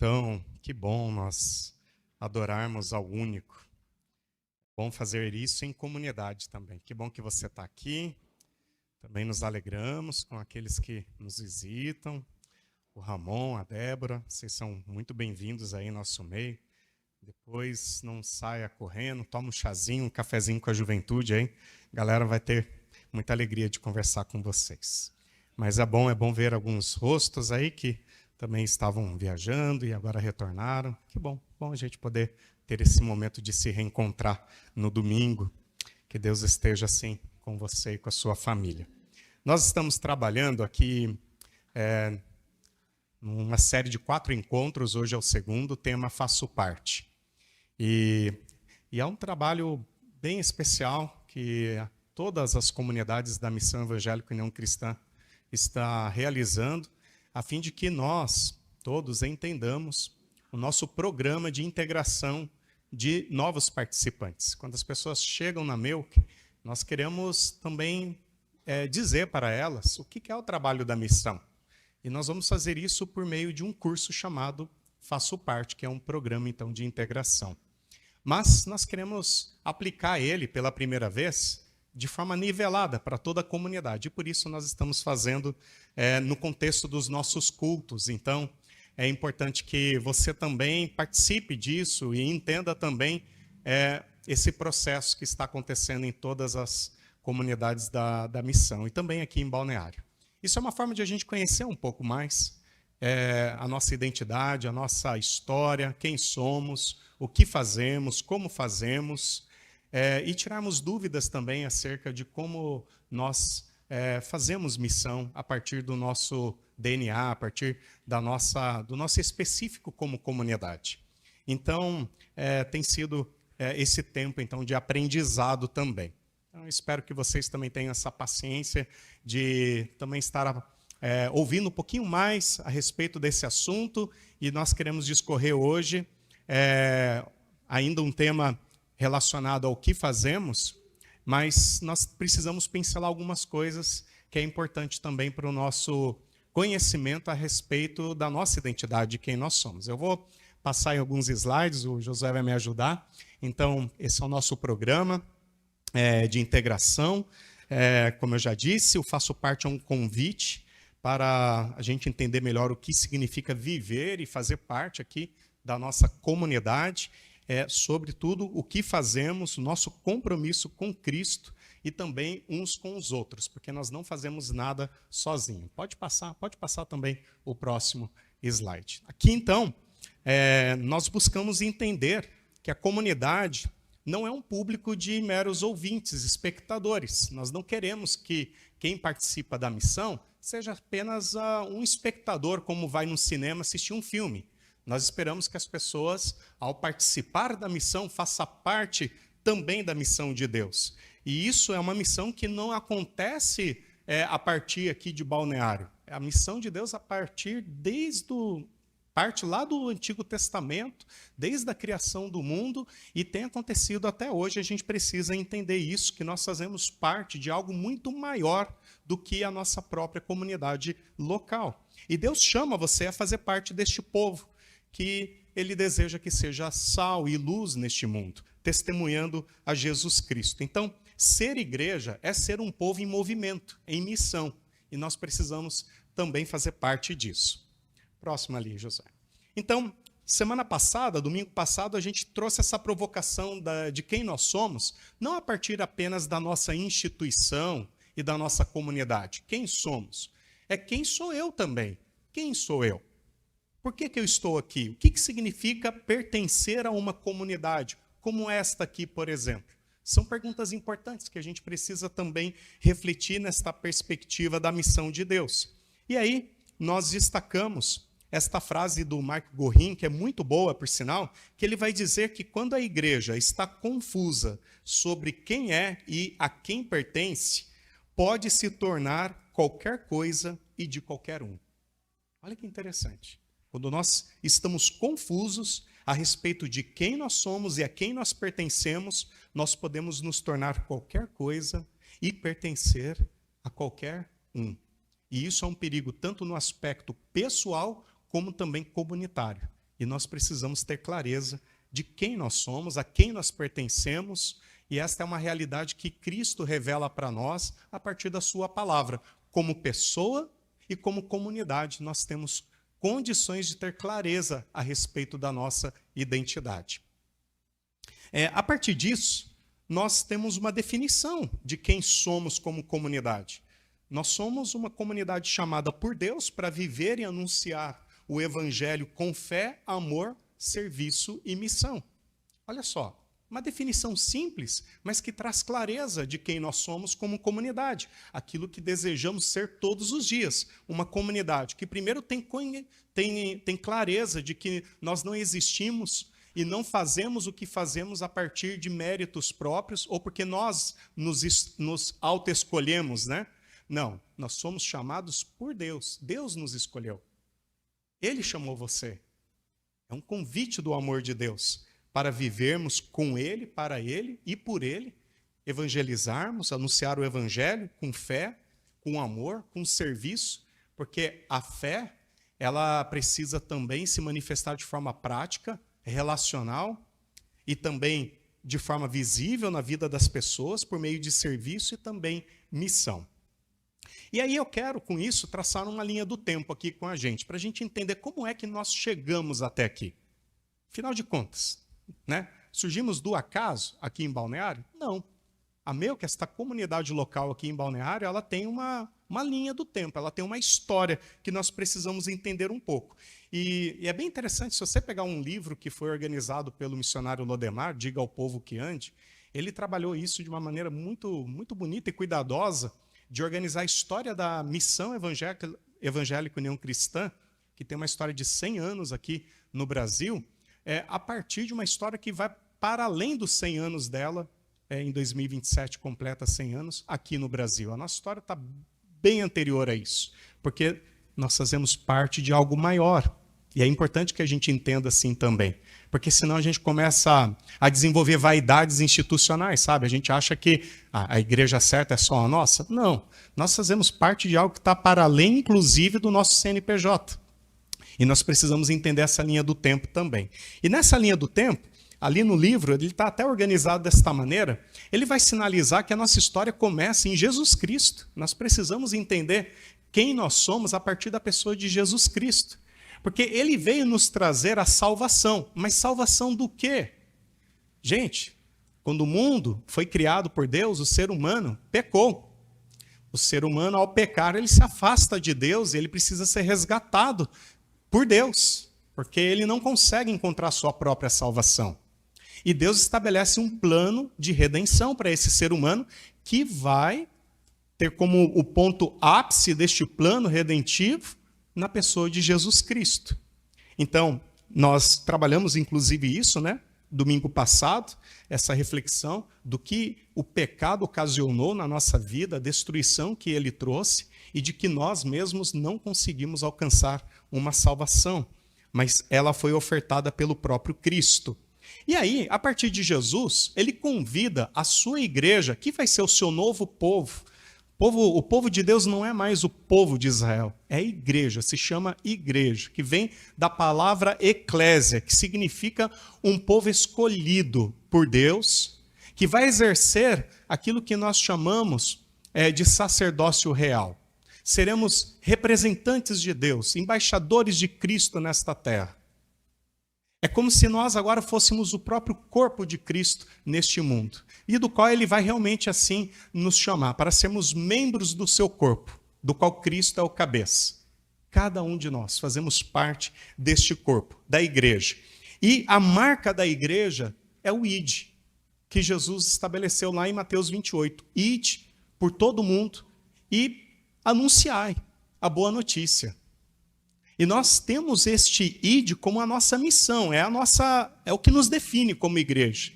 Então, que bom nós adorarmos ao único. Bom fazer isso em comunidade também. Que bom que você está aqui. Também nos alegramos com aqueles que nos visitam. O Ramon, a Débora, vocês são muito bem-vindos aí em nosso meio. Depois não saia correndo, toma um chazinho, um cafezinho com a juventude aí. A galera vai ter muita alegria de conversar com vocês. Mas é bom ver alguns rostos aí que também estavam viajando e agora retornaram. Que bom a gente poder ter esse momento de se reencontrar no domingo. Que Deus esteja assim com você e com a sua família. Nós estamos trabalhando aqui numa série de 4 encontros, hoje é o segundo, o tema Faço Parte. E é um trabalho bem especial que todas as comunidades da Missão Evangélica União Cristã está realizando, a fim de que nós todos entendamos o nosso programa de integração de novos participantes. Quando as pessoas chegam na MEUC, nós queremos também dizer para elas o que é o trabalho da missão. E nós vamos fazer isso por meio de um curso chamado Faço Parte, que é um programa então de integração. Mas nós queremos aplicar ele pela primeira vez de forma nivelada para toda a comunidade. E por isso nós estamos fazendo no contexto dos nossos cultos. Então, é importante que você também participe disso e entenda também esse processo que está acontecendo em todas as comunidades da missão e também aqui em Balneário. Isso é uma forma de a gente conhecer um pouco mais a nossa identidade, a nossa história, quem somos, o que fazemos, como fazemos, e tirarmos dúvidas também acerca de como nós fazemos missão a partir do nosso DNA, a partir do nosso específico como comunidade. Então, tem sido esse tempo então, de aprendizado também. Então, espero que vocês também tenham essa paciência de também estar ouvindo um pouquinho mais a respeito desse assunto, e nós queremos discorrer hoje ainda um tema relacionado ao que fazemos, mas nós precisamos pincelar algumas coisas que é importante também para o nosso conhecimento a respeito da nossa identidade, de quem nós somos. Eu vou passar em alguns slides, o Josué vai me ajudar. Então, esse é o nosso programa de integração. Como eu já disse, o Faço Parte é um convite para a gente entender melhor o que significa viver e fazer parte aqui da nossa comunidade, sobretudo o que fazemos, o nosso compromisso com Cristo e também uns com os outros, porque nós não fazemos nada sozinho. Pode passar também o próximo slide. Aqui, então, nós buscamos entender que a comunidade não é um público de meros ouvintes, espectadores. Nós não queremos que quem participa da missão seja apenas um espectador, como vai no cinema assistir um filme. Nós esperamos que as pessoas, ao participar da missão, façam parte também da missão de Deus. E isso é uma missão que não acontece a partir aqui de Balneário. A missão de Deus a partir parte lá do Antigo Testamento, desde a criação do mundo, e tem acontecido até hoje. A gente precisa entender isso, que nós fazemos parte de algo muito maior do que a nossa própria comunidade local. E Deus chama você a fazer parte deste povo, que Ele deseja que seja sal e luz neste mundo, testemunhando a Jesus Cristo. Então, ser igreja é ser um povo em movimento, em missão, e nós precisamos também fazer parte disso. Próximo ali, José. Então, semana passada, domingo passado, a gente trouxe essa provocação de quem nós somos, não a partir apenas da nossa instituição e da nossa comunidade. Quem somos? É quem sou eu também. Quem sou eu? Por que eu estou aqui? O que significa pertencer a uma comunidade, como esta aqui, por exemplo? São perguntas importantes que a gente precisa também refletir nesta perspectiva da missão de Deus. E aí, nós destacamos esta frase do Mark Gorin, que é muito boa, por sinal, que ele vai dizer que quando a igreja está confusa sobre quem é e a quem pertence, pode se tornar qualquer coisa e de qualquer um. Olha que interessante. Quando nós estamos confusos a respeito de quem nós somos e a quem nós pertencemos, nós podemos nos tornar qualquer coisa e pertencer a qualquer um. E isso é um perigo tanto no aspecto pessoal como também comunitário. E nós precisamos ter clareza de quem nós somos, a quem nós pertencemos, e esta é uma realidade que Cristo revela para nós a partir da sua palavra. Como pessoa e como comunidade, nós temos condições de ter clareza a respeito da nossa identidade. A partir disso, nós temos uma definição de quem somos como comunidade. Nós somos uma comunidade chamada por Deus para viver e anunciar o evangelho com fé, amor, serviço e missão. Olha só, uma definição simples, mas que traz clareza de quem nós somos como comunidade. Aquilo que desejamos ser todos os dias. Uma comunidade que primeiro tem clareza de que nós não existimos e não fazemos o que fazemos a partir de méritos próprios ou porque nós nos autoescolhemos, né? Não, nós somos chamados por Deus. Deus nos escolheu. Ele chamou você. É um convite do amor de Deus para vivermos com Ele, para Ele e por Ele, evangelizarmos, anunciar o Evangelho com fé, com amor, com serviço, porque a fé, ela precisa também se manifestar de forma prática, relacional e também de forma visível na vida das pessoas, por meio de serviço e também missão. E aí eu quero, com isso, traçar uma linha do tempo aqui com a gente, para a gente entender como é que nós chegamos até aqui. Afinal de contas, né? Surgimos do acaso aqui em Balneário? Não. A que esta comunidade local aqui em Balneário, ela tem uma linha do tempo, ela tem uma história que nós precisamos entender um pouco. E é bem interessante, se você pegar um livro que foi organizado pelo missionário Lodemar, Diga ao Povo que Ande, ele trabalhou isso de uma maneira muito, muito bonita e cuidadosa, de organizar a história da Missão Evangélica União Cristã, que tem uma história de 100 anos aqui no Brasil, a partir de uma história que vai para além dos 100 anos dela, em 2027 completa 100 anos, aqui no Brasil. A nossa história está bem anterior a isso, porque nós fazemos parte de algo maior. E é importante que a gente entenda assim também, porque senão a gente começa a desenvolver vaidades institucionais, sabe? A gente acha que a igreja certa é só a nossa. Não, nós fazemos parte de algo que está para além, inclusive, do nosso CNPJ. E nós precisamos entender essa linha do tempo também. E nessa linha do tempo, ali no livro, ele está até organizado desta maneira, ele vai sinalizar que a nossa história começa em Jesus Cristo. Nós precisamos entender quem nós somos a partir da pessoa de Jesus Cristo. Porque ele veio nos trazer a salvação. Mas salvação do quê? Gente, quando o mundo foi criado por Deus, o ser humano pecou. O ser humano, ao pecar, ele se afasta de Deus e ele precisa ser resgatado por Deus, porque ele não consegue encontrar sua própria salvação. E Deus estabelece um plano de redenção para esse ser humano que vai ter como o ponto ápice deste plano redentivo na pessoa de Jesus Cristo. Então, nós trabalhamos inclusive isso, né? Domingo passado, essa reflexão do que o pecado ocasionou na nossa vida, a destruição que ele trouxe e de que nós mesmos não conseguimos alcançar uma salvação, mas ela foi ofertada pelo próprio Cristo. E aí, a partir de Jesus, ele convida a sua igreja, que vai ser o seu novo povo. O povo de Deus não é mais o povo de Israel, é a igreja, se chama igreja, que vem da palavra eclésia, que significa um povo escolhido por Deus, que vai exercer aquilo que nós chamamos de sacerdócio real. Seremos representantes de Deus, embaixadores de Cristo nesta terra. É como se nós agora fôssemos o próprio corpo de Cristo neste mundo, e do qual ele vai realmente assim nos chamar, para sermos membros do seu corpo, do qual Cristo é o cabeça. Cada um de nós fazemos parte deste corpo, da igreja. E a marca da igreja é o id, que Jesus estabeleceu lá em Mateus 28. Ide por todo mundo e anunciai a boa notícia. E nós temos este id como a nossa missão, é o que nos define como igreja.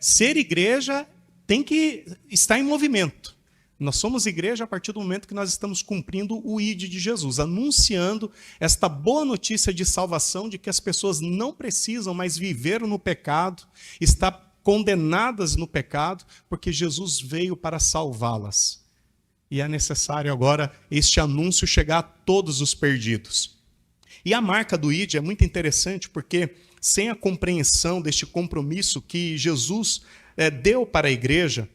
Ser igreja tem que estar em movimento. Nós somos igreja a partir do momento que nós estamos cumprindo o id de Jesus, anunciando esta boa notícia de salvação, de que as pessoas não precisam mais viver no pecado, estar condenadas no pecado, porque Jesus veio para salvá-las. E é necessário agora este anúncio chegar a todos os perdidos. E a marca do ID é muito interessante porque, sem a compreensão deste compromisso que Jesus deu para a igreja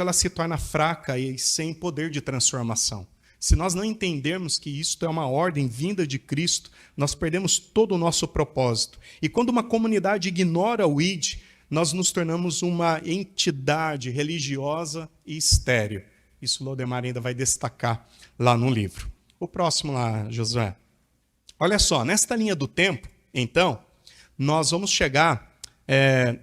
ela se torna fraca e sem poder de transformação. Se nós não entendermos que isto é uma ordem vinda de Cristo, nós perdemos todo o nosso propósito. E quando uma comunidade ignora o ID, nós nos tornamos uma entidade religiosa e estéril. Isso o Lodemar ainda vai destacar lá no livro. O próximo lá, Josué. Olha só, nesta linha do tempo, então, nós vamos chegar,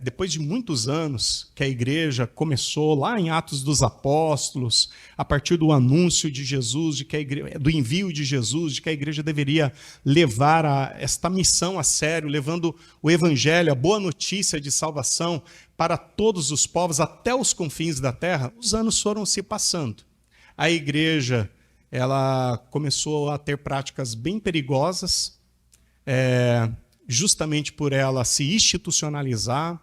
depois de muitos anos que a igreja começou, lá em Atos dos Apóstolos, a partir do anúncio de Jesus, do envio de Jesus, de que a igreja deveria levar esta missão a sério, levando o evangelho, a boa notícia de salvação para todos os povos, até os confins da terra, os anos foram se passando. A igreja ela começou a ter práticas bem perigosas, justamente por ela se institucionalizar,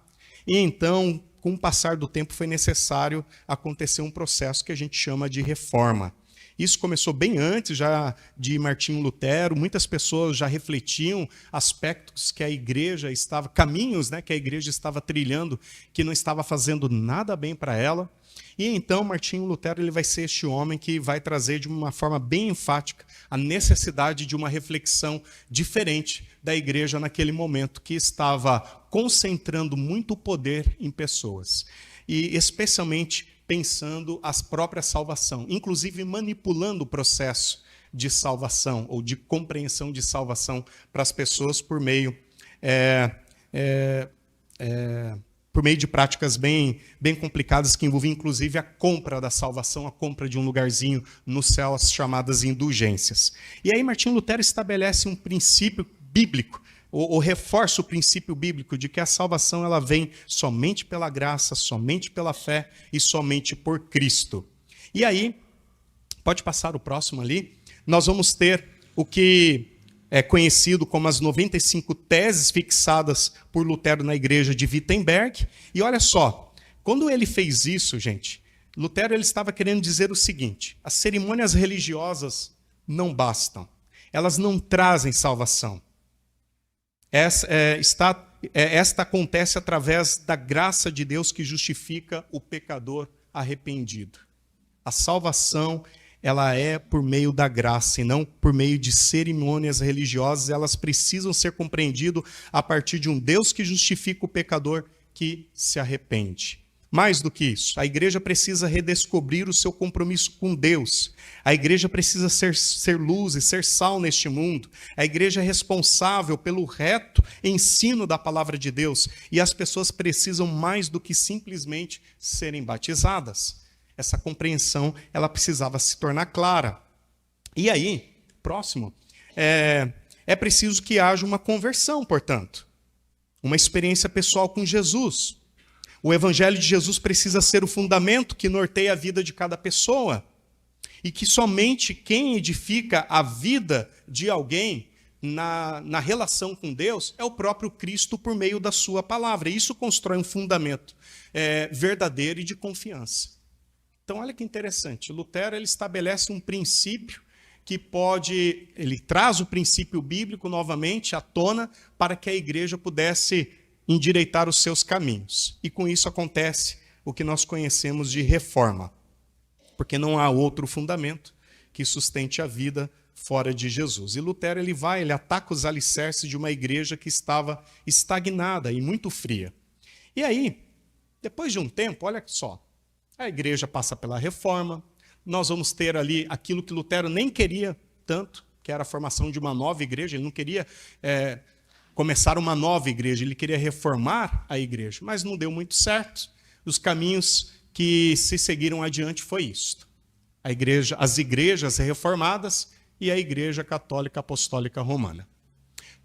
e então, com o passar do tempo, foi necessário acontecer um processo que a gente chama de reforma. Isso começou bem antes já de Martinho Lutero, muitas pessoas já refletiam aspectos que a igreja estava, caminhos, que a igreja estava trilhando, que não estava fazendo nada bem para ela. E então Martinho Lutero ele vai ser este homem que vai trazer de uma forma bem enfática a necessidade de uma reflexão diferente da igreja naquele momento, que estava concentrando muito poder em pessoas. E especialmente pensando a própria salvação, inclusive manipulando o processo de salvação ou de compreensão de salvação para as pessoas por meio de práticas bem complicadas que envolviam inclusive a compra da salvação, a compra de um lugarzinho no céu, as chamadas indulgências. E aí Martinho Lutero estabelece um princípio bíblico, ou reforça o princípio bíblico de que a salvação ela vem somente pela graça, somente pela fé e somente por Cristo. E aí, pode passar o próximo ali, nós vamos ter o que é conhecido como as 95 teses fixadas por Lutero na igreja de Wittenberg. E olha só, quando ele fez isso, gente, Lutero ele estava querendo dizer o seguinte: as cerimônias religiosas não bastam, elas não trazem salvação. Esta acontece através da graça de Deus que justifica o pecador arrependido. A salvação ela é por meio da graça e não por meio de cerimônias religiosas. Elas precisam ser compreendidas a partir de um Deus que justifica o pecador que se arrepende. Mais do que isso, a igreja precisa redescobrir o seu compromisso com Deus. A igreja precisa ser luz e ser sal neste mundo. A igreja é responsável pelo reto ensino da palavra de Deus. E as pessoas precisam mais do que simplesmente serem batizadas. Essa compreensão ela precisava se tornar clara. E aí, próximo, é preciso que haja uma conversão, portanto. Uma experiência pessoal com Jesus. O evangelho de Jesus precisa ser o fundamento que norteia a vida de cada pessoa. E que somente quem edifica a vida de alguém na relação com Deus é o próprio Cristo por meio da sua palavra. E isso constrói um fundamento verdadeiro e de confiança. Então, olha que interessante. Lutero ele estabelece um princípio ele traz o princípio bíblico novamente à tona para que a igreja pudesse endireitar os seus caminhos. E com isso acontece o que nós conhecemos de reforma, porque não há outro fundamento que sustente a vida fora de Jesus. E Lutero ele ataca os alicerces de uma igreja que estava estagnada e muito fria. E aí, depois de um tempo, olha só, a igreja passa pela reforma, nós vamos ter ali aquilo que Lutero nem queria tanto, que era a formação de uma nova igreja, ele não queria começar uma nova igreja, ele queria reformar a igreja, mas não deu muito certo. Os caminhos que se seguiram adiante foi isto. As igrejas reformadas e a Igreja Católica Apostólica Romana.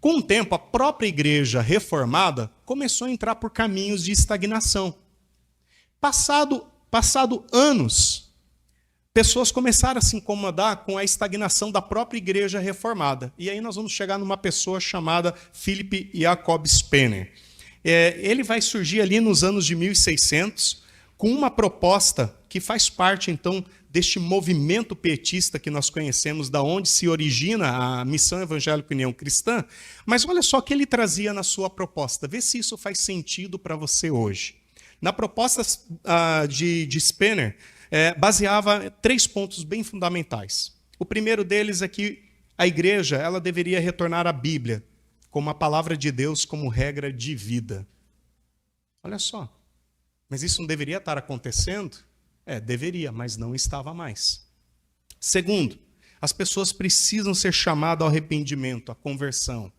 Com o tempo, a própria igreja reformada começou a entrar por caminhos de estagnação. Passado anos, pessoas começaram a se incomodar com a estagnação da própria igreja reformada. E aí nós vamos chegar numa pessoa chamada Philipp Jakob Spener. Ele vai surgir ali nos anos de 1600 com uma proposta que faz parte, então, deste movimento pietista que nós conhecemos, da onde se origina a Missão Evangélica União Cristã, mas olha só o que ele trazia na sua proposta. Vê se isso faz sentido para você hoje. Na proposta de Spener, baseava 3 pontos bem fundamentais. O primeiro deles é que a igreja ela deveria retornar à Bíblia como a palavra de Deus como regra de vida. Olha só, mas isso não deveria estar acontecendo? Deveria, mas não estava mais. Segundo, as pessoas precisam ser chamadas ao arrependimento, à conversão.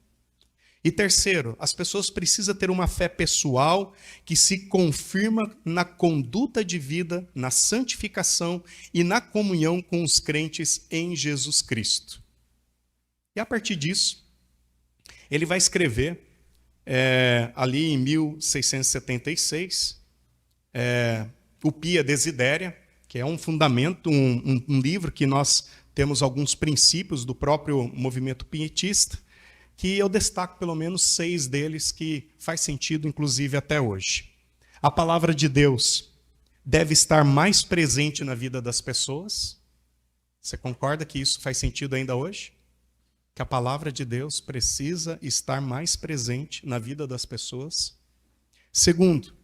E terceiro, as pessoas precisam ter uma fé pessoal que se confirma na conduta de vida, na santificação e na comunhão com os crentes em Jesus Cristo. E a partir disso, ele vai escrever, ali em 1676, o Pia Desideria, que é um fundamento, um livro que nós temos alguns princípios do próprio movimento pietista, que eu destaco pelo menos 6 deles que faz sentido, inclusive, até hoje. A palavra de Deus deve estar mais presente na vida das pessoas. Você concorda que isso faz sentido ainda hoje? Que a palavra de Deus precisa estar mais presente na vida das pessoas. Segundo,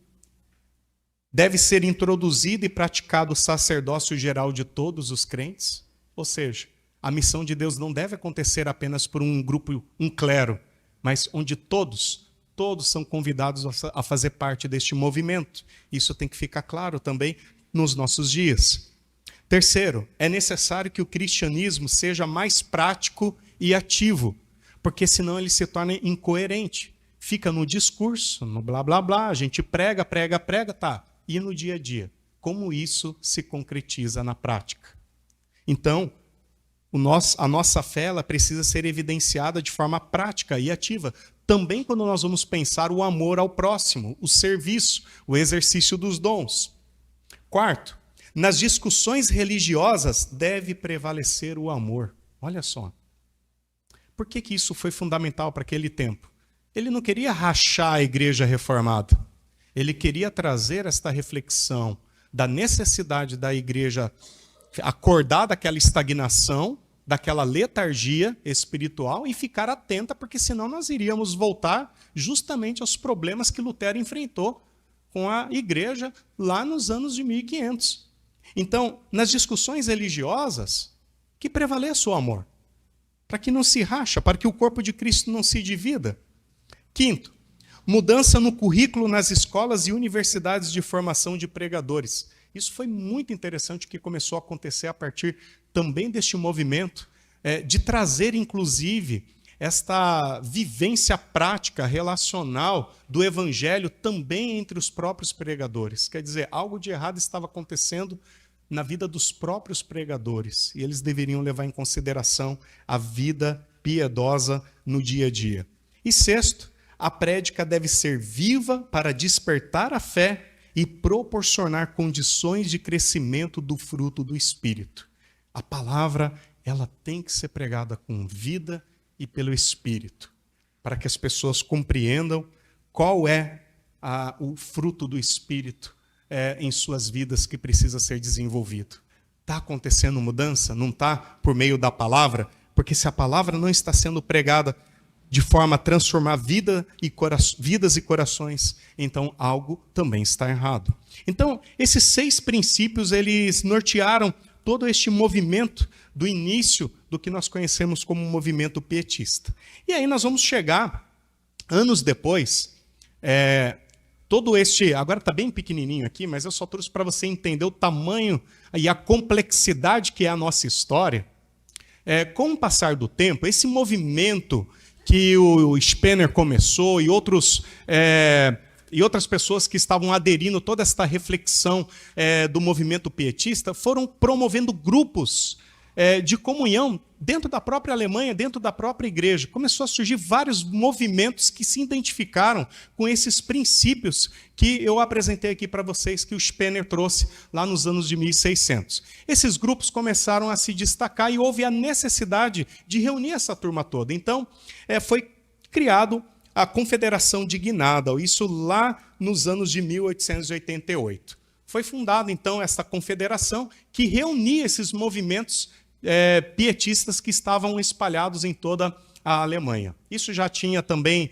deve ser introduzido e praticado o sacerdócio geral de todos os crentes. Ou seja, a missão de Deus não deve acontecer apenas por um grupo, um clero, mas onde todos são convidados a fazer parte deste movimento. Isso tem que ficar claro também nos nossos dias. Terceiro, é necessário que o cristianismo seja mais prático e ativo, porque senão ele se torna incoerente. Fica no discurso, no blá, blá, blá, a gente prega, tá. E no dia a dia, como isso se concretiza na prática? Então, a nossa fé ela precisa ser evidenciada de forma prática e ativa. Também quando nós vamos pensar o amor ao próximo, o serviço, o exercício dos dons. Quarto, nas discussões religiosas deve prevalecer o amor. Olha só. Por que isso foi fundamental para aquele tempo? Ele não queria rachar a igreja reformada. Ele queria trazer esta reflexão da necessidade da igreja acordar daquela estagnação, daquela letargia espiritual e ficar atenta, porque senão nós iríamos voltar justamente aos problemas que Lutero enfrentou com a igreja lá nos anos de 1500. Então, nas discussões religiosas, que prevaleça o amor, para que não se racha, para que o corpo de Cristo não se divida. Quinto, mudança no currículo nas escolas e universidades de formação de pregadores. Isso foi muito interessante que começou a acontecer a partir também deste movimento, de trazer, inclusive, esta vivência prática, relacional do evangelho também entre os próprios pregadores. Quer dizer, algo de errado estava acontecendo na vida dos próprios pregadores, e eles deveriam levar em consideração a vida piedosa no dia a dia. E sexto, a prédica deve ser viva para despertar a fé e proporcionar condições de crescimento do fruto do Espírito. A palavra, ela tem que ser pregada com vida e pelo Espírito, para que as pessoas compreendam qual é o fruto do Espírito em suas vidas que precisa ser desenvolvido. Está acontecendo mudança? Não está por meio da palavra? Porque se a palavra não está sendo pregada de forma a transformar vidas e corações, então algo também está errado. Então, esses 6 princípios, eles nortearam todo este movimento do início do que nós conhecemos como movimento pietista. E aí nós vamos chegar, anos depois, agora está bem pequenininho aqui, mas eu só trouxe para você entender o tamanho e a complexidade que é a nossa história. Com o passar do tempo, esse movimento que o Spener começou e outras pessoas que estavam aderindo a toda esta reflexão do movimento pietista foram promovendo grupos de comunhão dentro da própria Alemanha, dentro da própria igreja. Começou a surgir vários movimentos que se identificaram com esses princípios que eu apresentei aqui para vocês, que o Spener trouxe lá nos anos de 1600. Esses grupos começaram a se destacar e houve a necessidade de reunir essa turma toda. Então, foi criado a Confederação de Gnadau, isso lá nos anos de 1888. foi fundada, então, essa confederação que reunia esses movimentos pietistas que estavam espalhados em toda a Alemanha. Isso já tinha também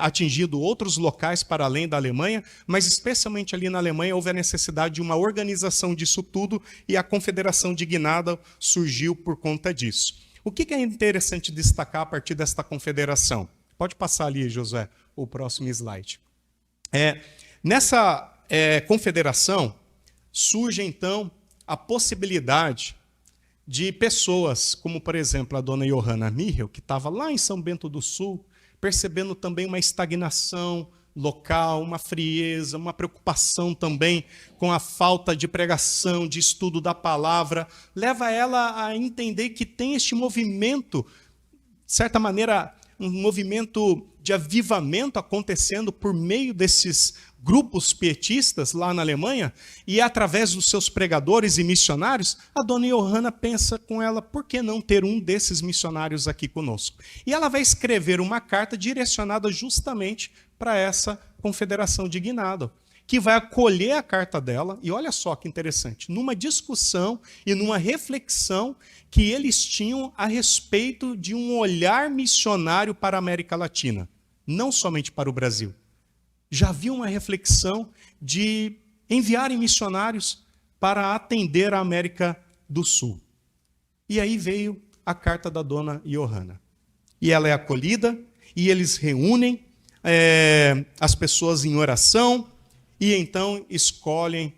atingido outros locais para além da Alemanha, mas especialmente ali na Alemanha houve a necessidade de uma organização disso tudo e a Confederação de Gnadl surgiu por conta disso. O que é interessante destacar a partir desta confederação? Pode passar ali, Josué, o próximo slide. Nessa confederação surge, então, a possibilidade de pessoas, como, por exemplo, a dona Johanna Michel, que estava lá em São Bento do Sul, percebendo também uma estagnação local, uma frieza, uma preocupação também com a falta de pregação, de estudo da palavra, leva ela a entender que tem este movimento, de certa maneira, um movimento de avivamento acontecendo por meio desses grupos pietistas lá na Alemanha, e através dos seus pregadores e missionários, a dona Johanna pensa com ela, por que não ter um desses missionários aqui conosco? E ela vai escrever uma carta direcionada justamente para essa confederação de Gnadl, que vai acolher a carta dela, e olha só que interessante, numa discussão e numa reflexão que eles tinham a respeito de um olhar missionário para a América Latina, não somente para o Brasil. Já havia uma reflexão de enviarem missionários para atender a América do Sul. E aí veio a carta da dona Johanna. E ela é acolhida, e eles reúnem as pessoas em oração, e então escolhem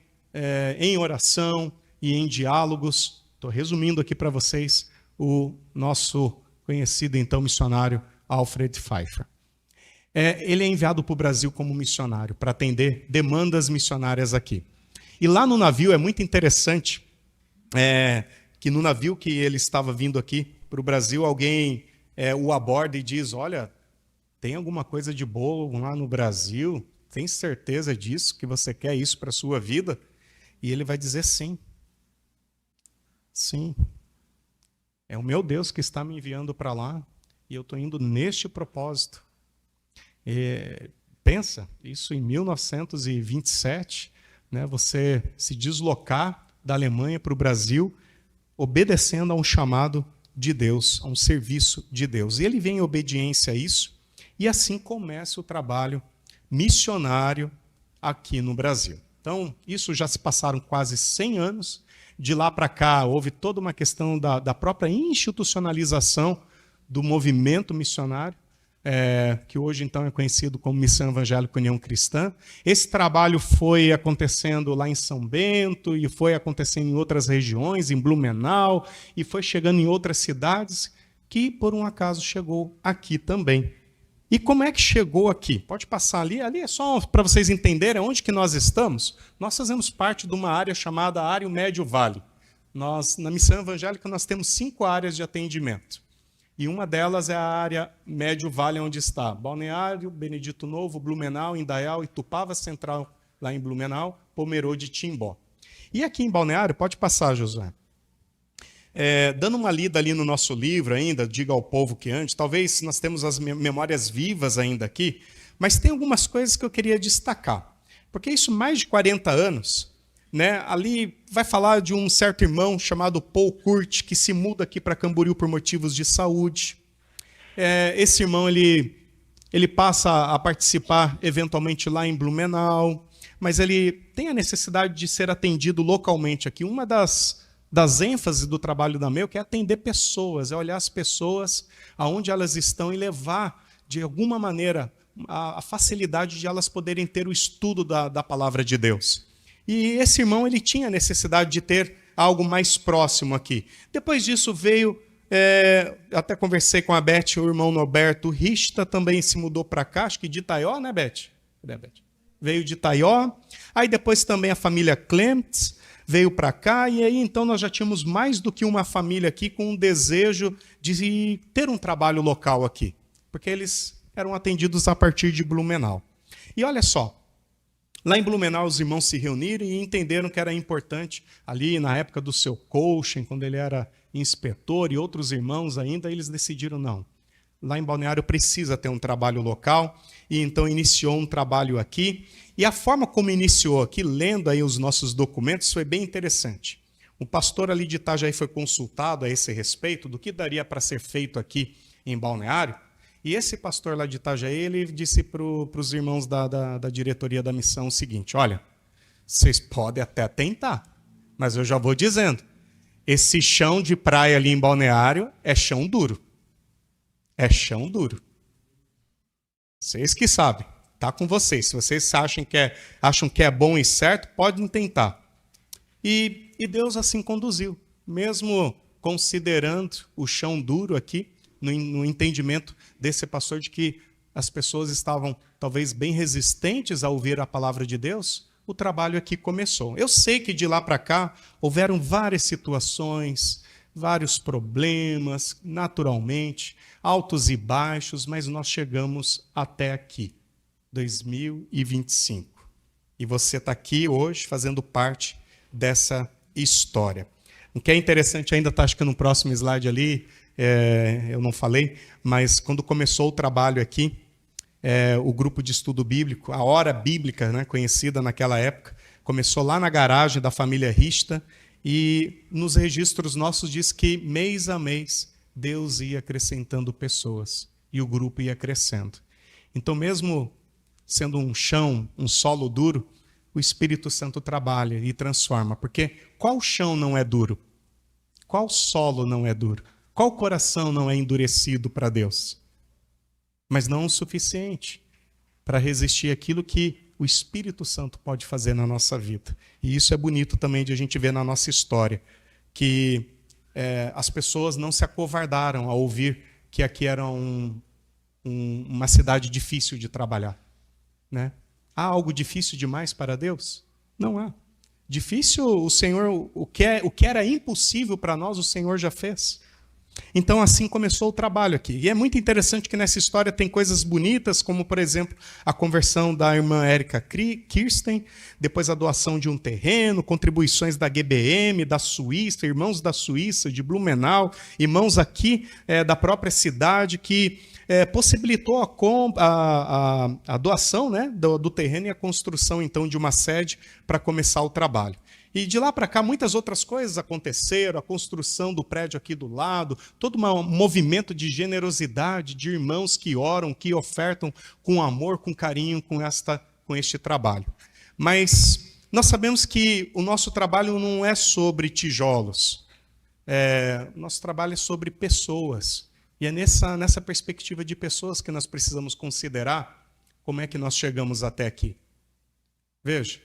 em oração e em diálogos. Estou resumindo aqui para vocês o nosso conhecido então missionário Alfred Pfeiffer. Ele é enviado para o Brasil como missionário, para atender demandas missionárias aqui. E lá no navio é muito interessante que no navio que ele estava vindo aqui para o Brasil, alguém o aborda e diz, olha, tem alguma coisa de boa lá no Brasil? Tem certeza disso, que você quer isso para a sua vida? E ele vai dizer sim. Sim. É o meu Deus que está me enviando para lá e eu estou indo neste propósito. Pensa, isso em 1927, né, você se deslocar da Alemanha para o Brasil, obedecendo a um chamado de Deus, a um serviço de Deus. E ele vem em obediência a isso, e assim começa o trabalho missionário aqui no Brasil. Então, isso já se passaram quase 100 anos. De lá para cá, houve toda uma questão da própria institucionalização do movimento missionário, que hoje então é conhecido como Missão Evangélica União Cristã. Esse trabalho foi acontecendo lá em São Bento, e foi acontecendo em outras regiões, em Blumenau, e foi chegando em outras cidades, que por um acaso chegou aqui também. E como é que chegou aqui? Pode passar ali. Ali é só para vocês entenderem onde que nós estamos. Nós fazemos parte de uma área chamada Área Médio Vale. Nós, na Missão Evangélica, nós temos 5 áreas de atendimento. E uma delas é a área Médio Vale, onde está Balneário, Benedito Novo, Blumenau, Indaial, Itupava Central, lá em Blumenau, Pomerode e Timbó. E aqui em Balneário, pode passar, Josué. Dando uma lida ali no nosso livro ainda, Diga ao Povo que Ande, talvez nós temos as memórias vivas ainda aqui, mas tem algumas coisas que eu queria destacar. Porque isso, mais de 40 anos, né, ali vai falar de um certo irmão chamado Paul Kurt, que se muda aqui para Camboriú por motivos de saúde. Esse irmão ele passa a participar eventualmente lá em Blumenau, mas ele tem a necessidade de ser atendido localmente aqui. Uma das ênfases do trabalho da MEU, que é atender pessoas, é olhar as pessoas aonde elas estão e levar, de alguma maneira, a facilidade de elas poderem ter o estudo da palavra de Deus. E esse irmão ele tinha necessidade de ter algo mais próximo aqui. Depois disso veio, até conversei com a Beth, o irmão Norberto Richter também se mudou para cá, acho que de Itaió, né, Beth? Cadê a Beth? Veio de Itaió. Aí depois também a família Clements veio para cá, e aí então nós já tínhamos mais do que uma família aqui com um desejo de ter um trabalho local aqui, porque eles eram atendidos a partir de Blumenau. E olha só, lá em Blumenau os irmãos se reuniram e entenderam que era importante, ali na época do seu Colchen, quando ele era inspetor, e outros irmãos ainda, eles decidiram não. lá em Balneário precisa ter um trabalho local, e então iniciou um trabalho aqui. E a forma como iniciou aqui, lendo aí os nossos documentos, foi bem interessante. O pastor ali de Itajaí foi consultado a esse respeito, do que daria para ser feito aqui em Balneário, e esse pastor lá de Itajaí, ele disse para os irmãos da diretoria da missão o seguinte: olha, vocês podem até tentar, mas eu já vou dizendo, esse chão de praia ali em Balneário é chão duro. É chão duro. Vocês que sabem, tá com vocês. Se vocês acham que é bom e certo, podem tentar. E Deus assim conduziu, mesmo considerando o chão duro aqui, no entendimento desse pastor de que as pessoas estavam talvez bem resistentes a ouvir a palavra de Deus, o trabalho aqui começou. Eu sei que de lá para cá houveram várias situações, vários problemas, naturalmente, altos e baixos, mas nós chegamos até aqui, 2025. E você está aqui hoje fazendo parte dessa história. O que é interessante ainda, está acho que no próximo slide ali, eu não falei, mas quando começou o trabalho aqui, o grupo de estudo bíblico, a hora bíblica, né, conhecida naquela época, começou lá na garagem da família Rista, e nos registros nossos diz que mês a mês Deus ia acrescentando pessoas e o grupo ia crescendo. Então, mesmo sendo um chão, um solo duro, o Espírito Santo trabalha e transforma. Porque qual chão não é duro? Qual solo não é duro? Qual coração não é endurecido para Deus? Mas não o suficiente para resistir àquilo que o Espírito Santo pode fazer na nossa vida. E isso é bonito também de a gente ver na nossa história, que as pessoas não se acovardaram a ouvir que aqui era uma cidade difícil de trabalhar, né? Há algo difícil demais para Deus? Não há. Difícil, o Senhor, o que era impossível para nós, o Senhor já fez. Então, assim começou o trabalho aqui. E é muito interessante que nessa história tem coisas bonitas, como, por exemplo, a conversão da irmã Érica Kirsten, depois a doação de um terreno, contribuições da GBM, da Suíça, irmãos da Suíça, de Blumenau, irmãos aqui da própria cidade, que possibilitou a doação, né, do terreno e a construção, então, de uma sede para começar o trabalho. E de lá para cá, muitas outras coisas aconteceram, a construção do prédio aqui do lado, todo um movimento de generosidade, de irmãos que oram, que ofertam com amor, com carinho, com este trabalho. Mas nós sabemos que o nosso trabalho não é sobre tijolos, nosso trabalho é sobre pessoas. E é nessa perspectiva de pessoas que nós precisamos considerar como é que nós chegamos até aqui. Veja,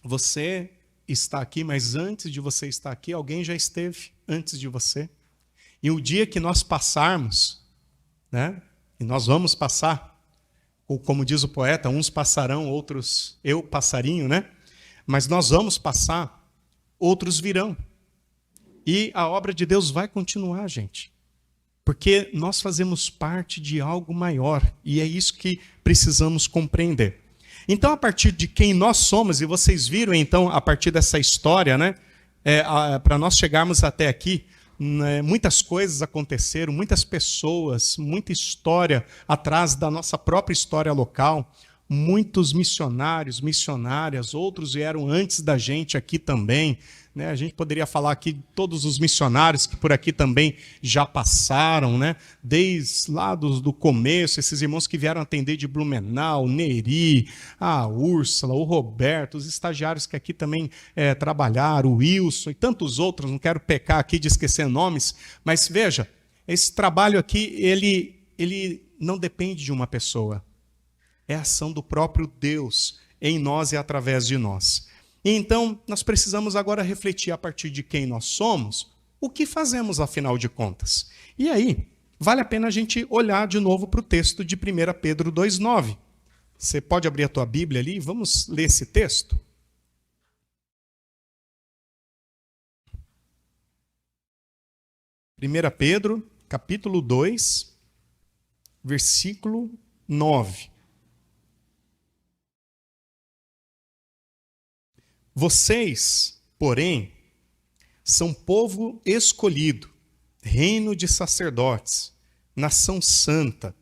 você está aqui, mas antes de você estar aqui, alguém já esteve antes de você. E o dia que nós passarmos, né, e nós vamos passar, ou como diz o poeta, uns passarão, outros eu passarinho, né? Mas nós vamos passar, outros virão. E a obra de Deus vai continuar, gente. Porque nós fazemos parte de algo maior, e é isso que precisamos compreender. Então, a partir de quem nós somos, e vocês viram, então, a partir dessa história, né, para nós chegarmos até aqui, né, muitas coisas aconteceram, muitas pessoas, muita história atrás da nossa própria história local, muitos missionários, missionárias, outros vieram antes da gente aqui também, né? A gente poderia falar aqui de todos os missionários que por aqui também já passaram, né? Desde lá do começo, esses irmãos que vieram atender de Blumenau, Neri, a Úrsula, o Roberto, os estagiários que aqui também trabalharam, o Wilson e tantos outros, não quero pecar aqui de esquecer nomes, mas veja, esse trabalho aqui, ele não depende de uma pessoa, é a ação do próprio Deus em nós e através de nós. Então, nós precisamos agora refletir a partir de quem nós somos, o que fazemos, afinal de contas. E aí, vale a pena a gente olhar de novo para o texto de 1 Pedro 2,9. Você pode abrir a tua Bíblia ali, vamos ler esse texto? Primeira Pedro, capítulo 2, versículo 9. Vocês, porém, são povo escolhido, reino de sacerdotes, nação santa,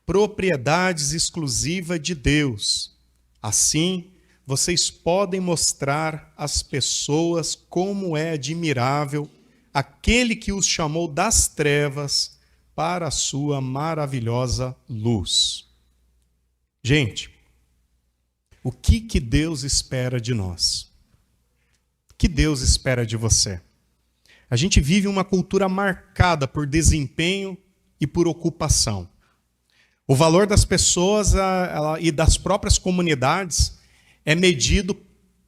propriedades exclusivas de Deus. Assim, vocês podem mostrar às pessoas como é admirável aquele que os chamou das trevas para a sua maravilhosa luz. Gente, o que Deus espera de nós? O que Deus espera de você? A gente vive uma cultura marcada por desempenho e por ocupação. O valor das pessoas e das próprias comunidades é medido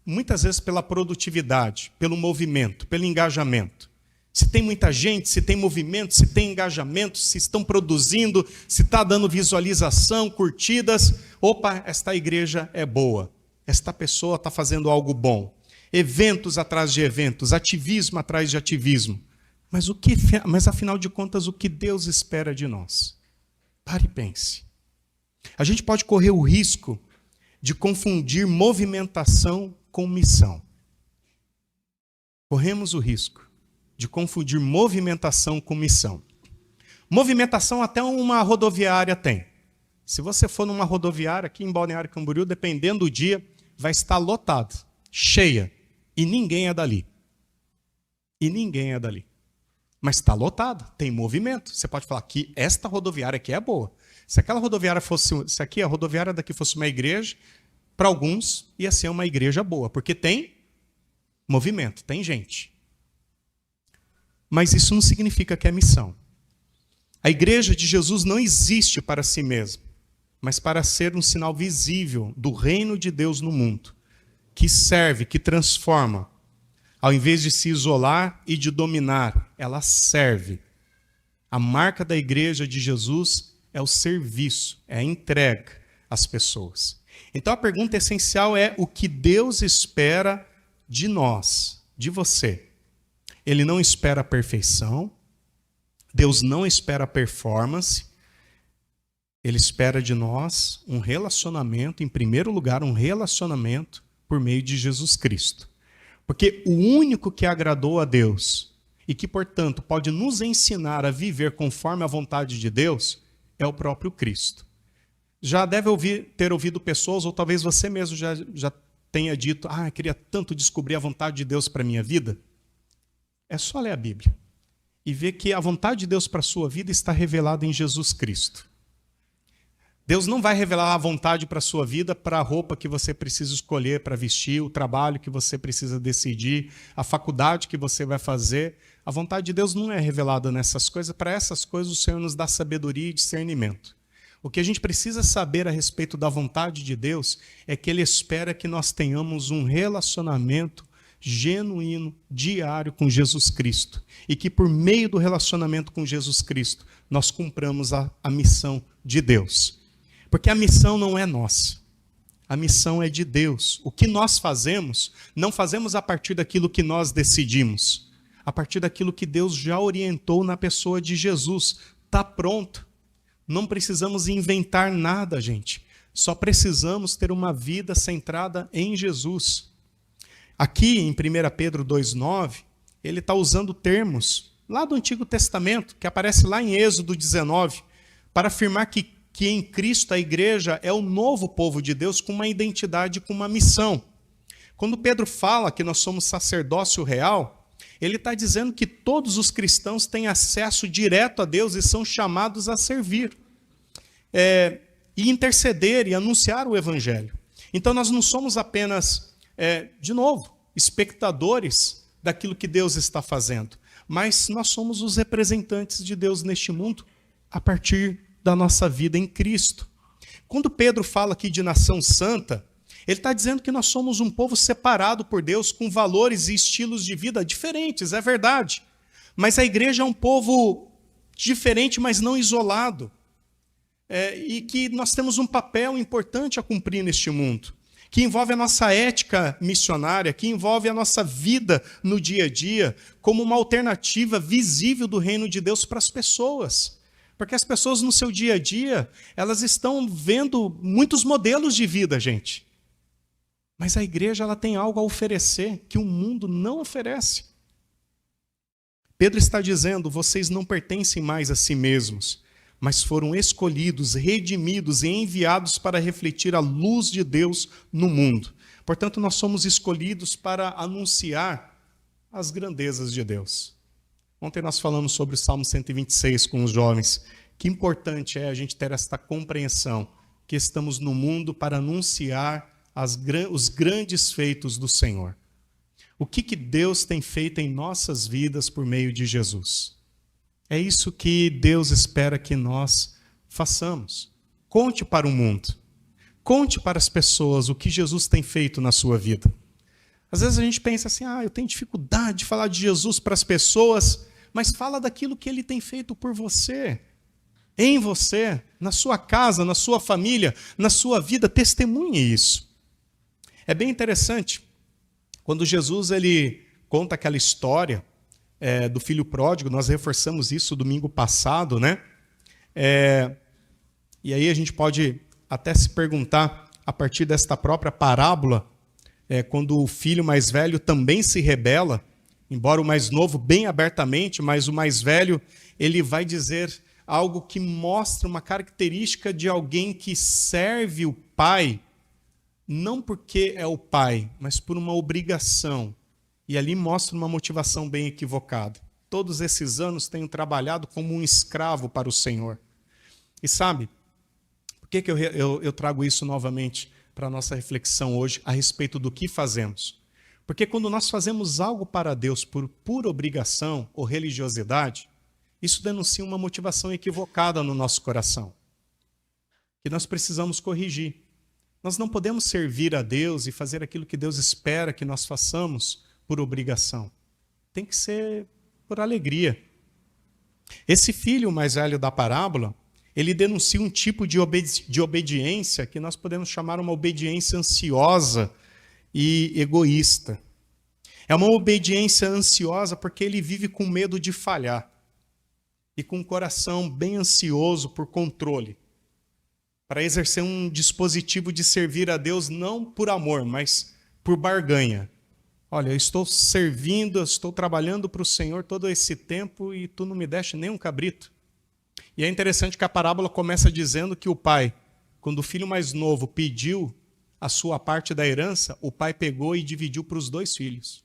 muitas vezes pela produtividade, pelo movimento, pelo engajamento. Se tem muita gente, se tem movimento, se tem engajamento, se estão produzindo, se está dando visualização, curtidas, opa, esta igreja é boa, esta pessoa está fazendo algo bom. Eventos atrás de eventos, ativismo atrás de ativismo. Mas afinal de contas, o que Deus espera de nós? Pare e pense. A gente pode correr o risco de confundir movimentação com missão. Corremos o risco de confundir movimentação com missão. Movimentação até uma rodoviária tem. Se você for numa rodoviária aqui em Balneário Camboriú, dependendo do dia, vai estar lotada, cheia, e ninguém é dali. E ninguém é dali. Mas está lotada, tem movimento. Você pode falar que esta rodoviária aqui é boa. Se aquela rodoviária fosse, se aqui a rodoviária daqui fosse uma igreja, para alguns ia ser uma igreja boa, porque tem movimento, tem gente. Mas isso não significa que é missão. A igreja de Jesus não existe para si mesma, mas para ser um sinal visível do reino de Deus no mundo, que serve, que transforma. Ao invés de se isolar e de dominar, ela serve. A marca da igreja de Jesus é o serviço, é a entrega às pessoas. Então a pergunta essencial é o que Deus espera de nós, de você. Ele não espera a perfeição, Deus não espera performance, Ele espera de nós um relacionamento, em primeiro lugar, um relacionamento por meio de Jesus Cristo. Porque o único que agradou a Deus e que, portanto, pode nos ensinar a viver conforme a vontade de Deus é o próprio Cristo. Já deve ter ouvido pessoas, ou talvez você mesmo já tenha dito, eu queria tanto descobrir a vontade de Deus para a minha vida. É só ler a Bíblia e ver que a vontade de Deus para a sua vida está revelada em Jesus Cristo. Deus não vai revelar a vontade para a sua vida para a roupa que você precisa escolher para vestir, o trabalho que você precisa decidir, a faculdade que você vai fazer. A vontade de Deus não é revelada nessas coisas. Para essas coisas o Senhor nos dá sabedoria e discernimento. O que a gente precisa saber a respeito da vontade de Deus é que Ele espera que nós tenhamos um relacionamento genuíno, diário com Jesus Cristo. E que por meio do relacionamento com Jesus Cristo, nós cumpramos a missão de Deus. Porque a missão não é nossa. A missão é de Deus. O que nós fazemos, não fazemos a partir daquilo que nós decidimos. A partir daquilo que Deus já orientou na pessoa de Jesus. Está pronto. Não precisamos inventar nada, gente. Só precisamos ter uma vida centrada em Jesus. Aqui em 1 Pedro 2,9, ele está usando termos lá do Antigo Testamento, que aparece lá em Êxodo 19, para afirmar que em Cristo a igreja é o novo povo de Deus com uma identidade, com uma missão. Quando Pedro fala que nós somos sacerdócio real, ele está dizendo que todos os cristãos têm acesso direto a Deus e são chamados a servir, e interceder e anunciar o Evangelho. Então nós não somos apenas, de novo, espectadores daquilo que Deus está fazendo, mas nós somos os representantes de Deus neste mundo a partir da nossa vida em Cristo. Quando Pedro fala aqui de nação santa, ele está dizendo que nós somos um povo separado por Deus, com valores e estilos de vida diferentes, é verdade. Mas a igreja é um povo diferente, mas não isolado. E que nós temos um papel importante a cumprir neste mundo, que envolve a nossa ética missionária, que envolve a nossa vida no dia a dia, como uma alternativa visível do reino de Deus para as pessoas. Porque as pessoas no seu dia a dia, elas estão vendo muitos modelos de vida, gente. Mas a igreja ela tem algo a oferecer que o mundo não oferece. Pedro está dizendo, vocês não pertencem mais a si mesmos, mas foram escolhidos, redimidos e enviados para refletir a luz de Deus no mundo. Portanto, nós somos escolhidos para anunciar as grandezas de Deus. Ontem nós falamos sobre o Salmo 126 com os jovens. Que importante é a gente ter esta compreensão que estamos no mundo para anunciar os grandes feitos do Senhor. O que Deus tem feito em nossas vidas por meio de Jesus? É isso que Deus espera que nós façamos. Conte para o mundo. Conte para as pessoas o que Jesus tem feito na sua vida. Às vezes a gente pensa assim, eu tenho dificuldade de falar de Jesus para as pessoas, mas fala daquilo que Ele tem feito por você, em você, na sua casa, na sua família, na sua vida, testemunhe isso. É bem interessante, quando Jesus ele conta aquela história do filho pródigo, nós reforçamos isso domingo passado, né? E aí a gente pode até se perguntar, a partir desta própria parábola, quando o filho mais velho também se rebela, embora o mais novo bem abertamente, mas o mais velho, ele vai dizer algo que mostra uma característica de alguém que serve o pai, não porque é o pai, mas por uma obrigação. E ali mostra uma motivação bem equivocada. Todos esses anos tenho trabalhado como um escravo para o Senhor. E sabe, por que eu trago isso novamente para a nossa reflexão hoje a respeito do que fazemos? Porque quando nós fazemos algo para Deus por pura obrigação ou religiosidade, isso denuncia uma motivação equivocada no nosso coração, que nós precisamos corrigir. Nós não podemos servir a Deus e fazer aquilo que Deus espera que nós façamos por obrigação. Tem que ser por alegria. Esse filho mais velho da parábola, ele denuncia um tipo de obediência que nós podemos chamar uma obediência ansiosa e egoísta. É uma obediência ansiosa porque ele vive com medo de falhar e com o coração bem ansioso por controle, para exercer um dispositivo de servir a Deus não por amor, mas por barganha. Olha, eu estou servindo, eu estou trabalhando para o Senhor todo esse tempo e tu não me deste nem um cabrito. E é interessante que a parábola começa dizendo que o pai, quando o filho mais novo pediu a sua parte da herança, o pai pegou e dividiu para os 2 filhos.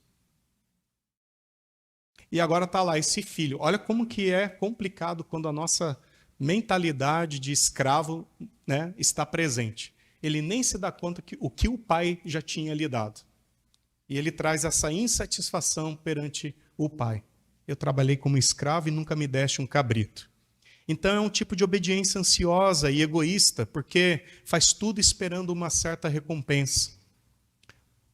E agora está lá esse filho. Olha como que é complicado quando a nossa mentalidade de escravo, né, está presente. Ele nem se dá conta que o que o pai já tinha lhe dado. E ele traz essa insatisfação perante o pai. Eu trabalhei como escravo e nunca me deste um cabrito. Então é um tipo de obediência ansiosa e egoísta, porque faz tudo esperando uma certa recompensa.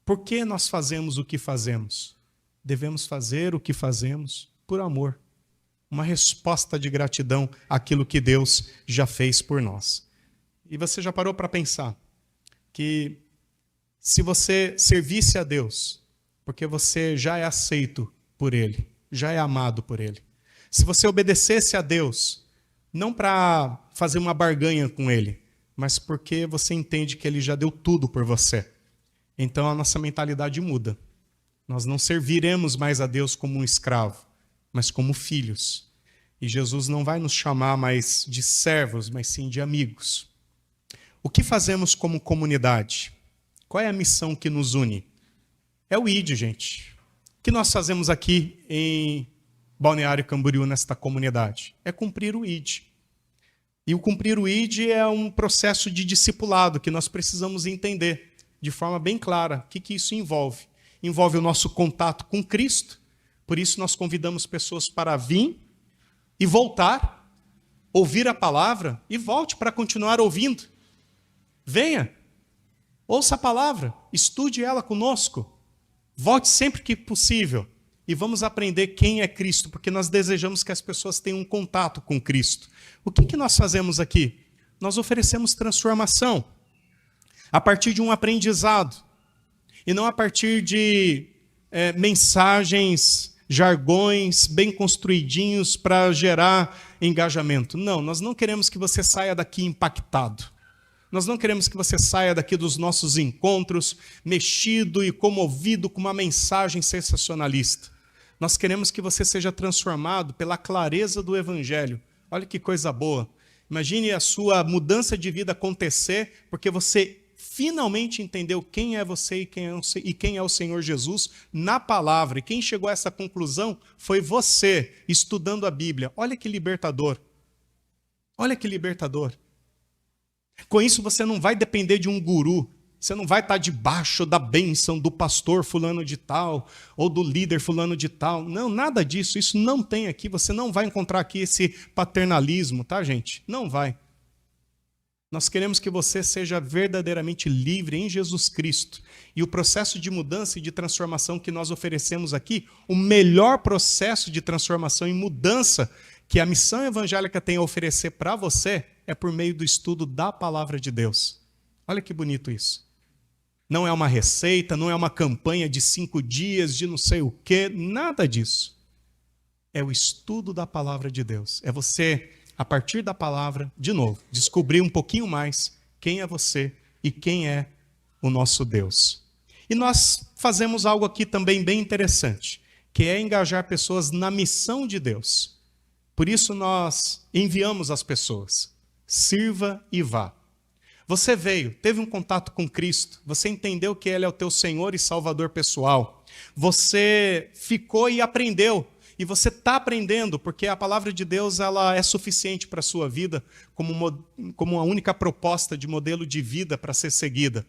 Por que nós fazemos o que fazemos? Devemos fazer o que fazemos por amor. Uma resposta de gratidão àquilo que Deus já fez por nós. E você já parou para pensar que se você servisse a Deus, porque você já é aceito por Ele, já é amado por Ele. Se você obedecesse a Deus, não para fazer uma barganha com Ele, mas porque você entende que Ele já deu tudo por você. Então a nossa mentalidade muda. Nós não serviremos mais a Deus como um escravo, mas como filhos. E Jesus não vai nos chamar mais de servos, mas sim de amigos. O que fazemos como comunidade? Qual é a missão que nos une? É o ID, gente. O que nós fazemos aqui em Balneário Camboriú, nesta comunidade? É cumprir o ID. E o cumprir o ID é um processo de discipulado que nós precisamos entender de forma bem clara o que isso envolve. Envolve o nosso contato com Cristo, por isso nós convidamos pessoas para vir e voltar, ouvir a palavra e volte para continuar ouvindo. Venha, ouça a palavra, estude ela conosco, volte sempre que possível e vamos aprender quem é Cristo, porque nós desejamos que as pessoas tenham um contato com Cristo. O que nós fazemos aqui? Nós oferecemos transformação a partir de um aprendizado e não a partir de mensagens, jargões bem construidinhos para gerar engajamento. Não, nós não queremos que você saia daqui impactado. Nós não queremos que você saia daqui dos nossos encontros mexido e comovido com uma mensagem sensacionalista. Nós queremos que você seja transformado pela clareza do Evangelho. Olha que coisa boa. Imagine a sua mudança de vida acontecer porque você finalmente entendeu quem é você e quem é o Senhor Jesus na palavra. E quem chegou a essa conclusão foi você, estudando a Bíblia. Olha que libertador. Olha que libertador. Com isso você não vai depender de um guru. Você não vai estar debaixo da bênção do pastor fulano de tal, ou do líder fulano de tal. Não, nada disso. Isso não tem aqui. Você não vai encontrar aqui esse paternalismo, tá, gente? Não vai. Nós queremos que você seja verdadeiramente livre em Jesus Cristo. E o processo de mudança e de transformação que nós oferecemos aqui, o melhor processo de transformação e mudança que a missão evangélica tem a oferecer para você é por meio do estudo da palavra de Deus. Olha que bonito isso. Não é uma receita, não é uma campanha de 5 dias, de não sei o quê, nada disso. É o estudo da palavra de Deus. É você, a partir da palavra, de novo, descobrir um pouquinho mais quem é você e quem é o nosso Deus. E nós fazemos algo aqui também bem interessante, que é engajar pessoas na missão de Deus. Por isso nós enviamos as pessoas. Sirva e vá. Você veio, teve um contato com Cristo, você entendeu que Ele é o teu Senhor e Salvador pessoal. Você ficou e aprendeu. E você está aprendendo, porque a palavra de Deus ela é suficiente para a sua vida como a única proposta de modelo de vida para ser seguida.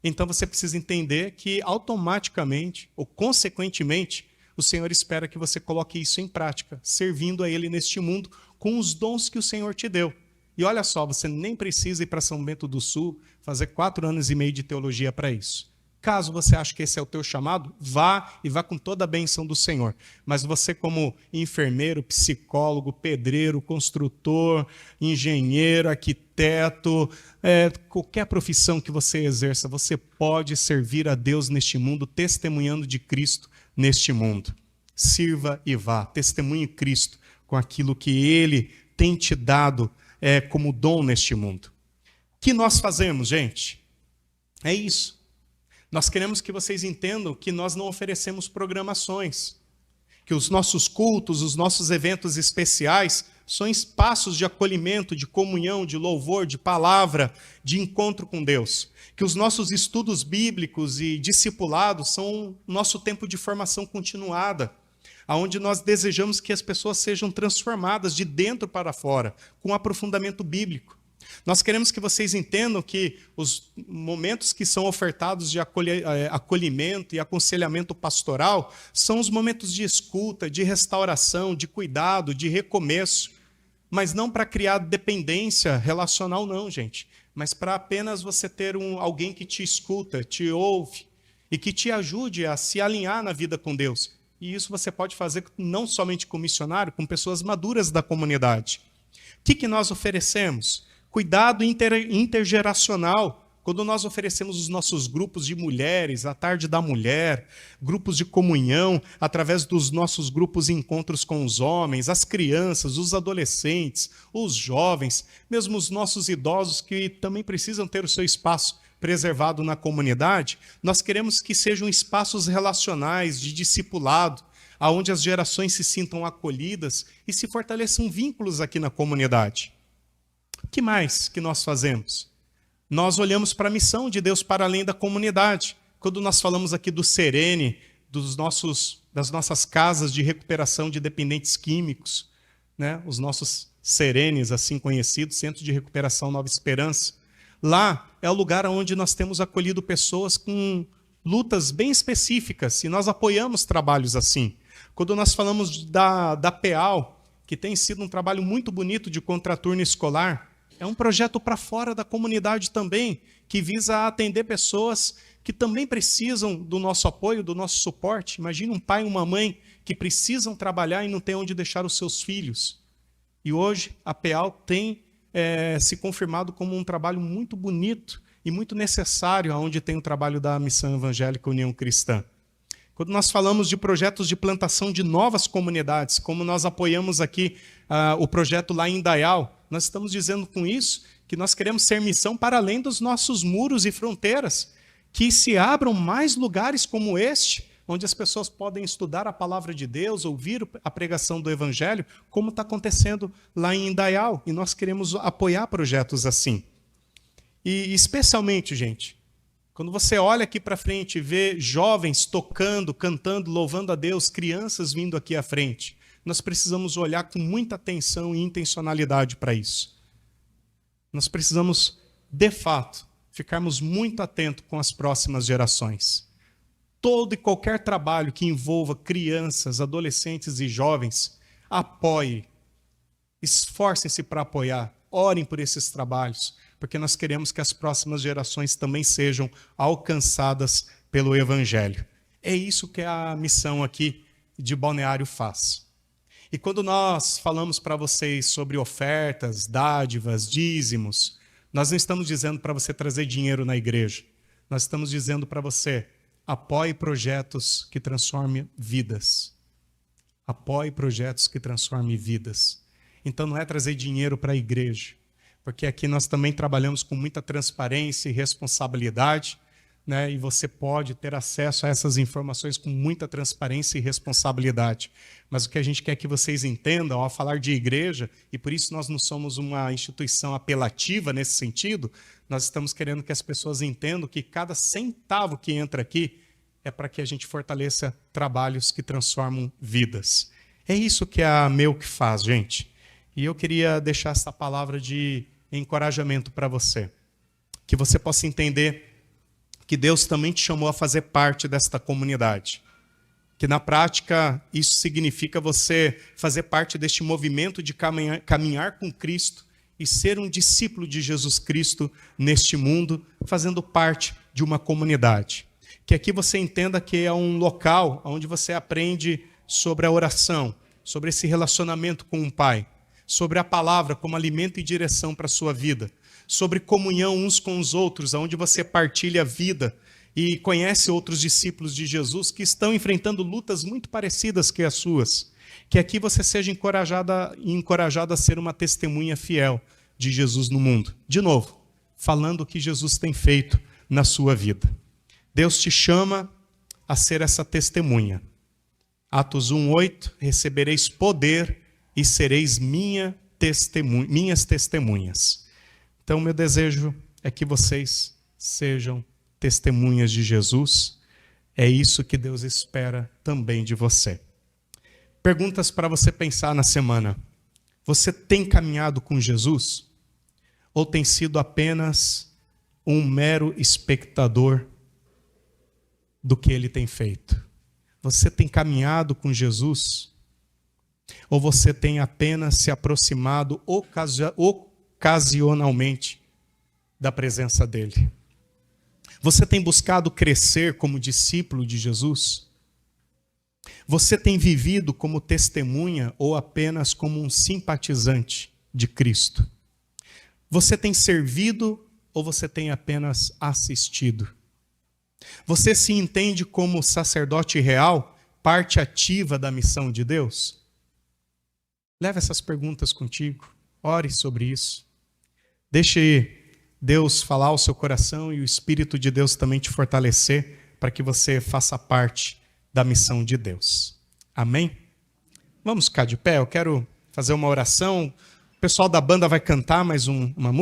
Então você precisa entender que automaticamente, ou consequentemente, o Senhor espera que você coloque isso em prática, servindo a Ele neste mundo com os dons que o Senhor te deu. E olha só, você nem precisa ir para São Bento do Sul, fazer 4 anos e meio de teologia para isso. Caso você ache que esse é o teu chamado, vá e vá com toda a bênção do Senhor. Mas você como enfermeiro, psicólogo, pedreiro, construtor, engenheiro, arquiteto, qualquer profissão que você exerça, você pode servir a Deus neste mundo, testemunhando de Cristo neste mundo. Sirva e vá, testemunhe Cristo com aquilo que Ele tem te dado como dom neste mundo. O que nós fazemos, gente? É isso. Nós queremos que vocês entendam que nós não oferecemos programações, que os nossos cultos, os nossos eventos especiais são espaços de acolhimento, de comunhão, de louvor, de palavra, de encontro com Deus. Que os nossos estudos bíblicos e discipulados são o nosso tempo de formação continuada, onde nós desejamos que as pessoas sejam transformadas de dentro para fora, com aprofundamento bíblico. Nós queremos que vocês entendam que os momentos que são ofertados de acolhimento e aconselhamento pastoral são os momentos de escuta, de restauração, de cuidado, de recomeço, mas não para criar dependência relacional não, gente, mas para apenas você ter alguém que te escuta, te ouve e que te ajude a se alinhar na vida com Deus. E isso você pode fazer não somente com missionário, com pessoas maduras da comunidade. O que nós oferecemos? Cuidado intergeracional. Quando nós oferecemos os nossos grupos de mulheres, a tarde da mulher, grupos de comunhão, através dos nossos grupos e encontros com os homens, as crianças, os adolescentes, os jovens, mesmo os nossos idosos que também precisam ter o seu espaço preservado na comunidade, nós queremos que sejam espaços relacionais, de discipulado, onde as gerações se sintam acolhidas e se fortaleçam vínculos aqui na comunidade. O que mais que nós fazemos? Nós olhamos para a missão de Deus para além da comunidade. Quando nós falamos aqui do Serene, das nossas casas de recuperação de dependentes químicos, né? Os nossos Serenes, assim conhecidos, Centro de Recuperação Nova Esperança. Lá é o lugar onde nós temos acolhido pessoas com lutas bem específicas e nós apoiamos trabalhos assim. Quando nós falamos da PEAL, que tem sido um trabalho muito bonito de contraturno escolar, é um projeto para fora da comunidade também, que visa atender pessoas que também precisam do nosso apoio, do nosso suporte. Imagina um pai e uma mãe que precisam trabalhar e não tem onde deixar os seus filhos. E hoje a PEAL tem se confirmado como um trabalho muito bonito e muito necessário, onde tem o trabalho da Missão Evangélica União Cristã. Quando nós falamos de projetos de plantação de novas comunidades, como nós apoiamos aqui o projeto lá em Indaial, nós estamos dizendo com isso que nós queremos ser missão para além dos nossos muros e fronteiras, que se abram mais lugares como este, onde as pessoas podem estudar a palavra de Deus, ouvir a pregação do Evangelho, como está acontecendo lá em Indaial. E nós queremos apoiar projetos assim. E especialmente, gente, quando você olha aqui para frente e vê jovens tocando, cantando, louvando a Deus, crianças vindo aqui à frente, nós precisamos olhar com muita atenção e intencionalidade para isso. Nós precisamos, de fato, ficarmos muito atentos com as próximas gerações. Todo e qualquer trabalho que envolva crianças, adolescentes e jovens, apoie. Esforcem-se para apoiar. Orem por esses trabalhos, porque nós queremos que as próximas gerações também sejam alcançadas pelo Evangelho. É isso que a missão aqui de Balneário faz. E quando nós falamos para vocês sobre ofertas, dádivas, dízimos, nós não estamos dizendo para você trazer dinheiro na igreja. Nós estamos dizendo para você, apoie projetos que transformem vidas. Apoie projetos que transformem vidas. Então não é trazer dinheiro para a igreja, porque aqui nós também trabalhamos com muita transparência e responsabilidade, né? E você pode ter acesso a essas informações com muita transparência e responsabilidade. Mas o que a gente quer que vocês entendam ao falar de igreja, e por isso nós não somos uma instituição apelativa nesse sentido, nós estamos querendo que as pessoas entendam que cada centavo que entra aqui é para que a gente fortaleça trabalhos que transformam vidas. É isso que a Melk faz, gente. E eu queria deixar essa palavra de encorajamento para você. Que você possa entender que Deus também te chamou a fazer parte desta comunidade. Que na prática isso significa você fazer parte deste movimento de caminhar com Cristo e ser um discípulo de Jesus Cristo neste mundo, fazendo parte de uma comunidade. Que aqui você entenda que é um local onde você aprende sobre a oração, sobre esse relacionamento com o Pai, sobre a palavra como alimento e direção para a sua vida, sobre comunhão uns com os outros, onde você partilha a vida e conhece outros discípulos de Jesus que estão enfrentando lutas muito parecidas que as suas. Que aqui você seja encorajado a ser uma testemunha fiel de Jesus no mundo. De novo, falando o que Jesus tem feito na sua vida. Deus te chama a ser essa testemunha. Atos 1:8, recebereis poder e sereis minhas testemunhas. Então, meu desejo é que vocês sejam testemunhas de Jesus. É isso que Deus espera também de você. Perguntas para você pensar na semana. Você tem caminhado com Jesus? Ou tem sido apenas um mero espectador do que ele tem feito? Você tem caminhado com Jesus? Ou você tem apenas se aproximado ocasionalmente da presença dele? Você tem buscado crescer como discípulo de Jesus? Você tem vivido como testemunha ou apenas como um simpatizante de Cristo? Você tem servido ou você tem apenas assistido? Você se entende como sacerdote real, parte ativa da missão de Deus? Leve essas perguntas contigo, ore sobre isso. Deixe Deus falar ao seu coração e o Espírito de Deus também te fortalecer para que você faça parte da missão de Deus. Amém? Vamos ficar de pé, eu quero fazer uma oração. O pessoal da banda vai cantar mais uma música.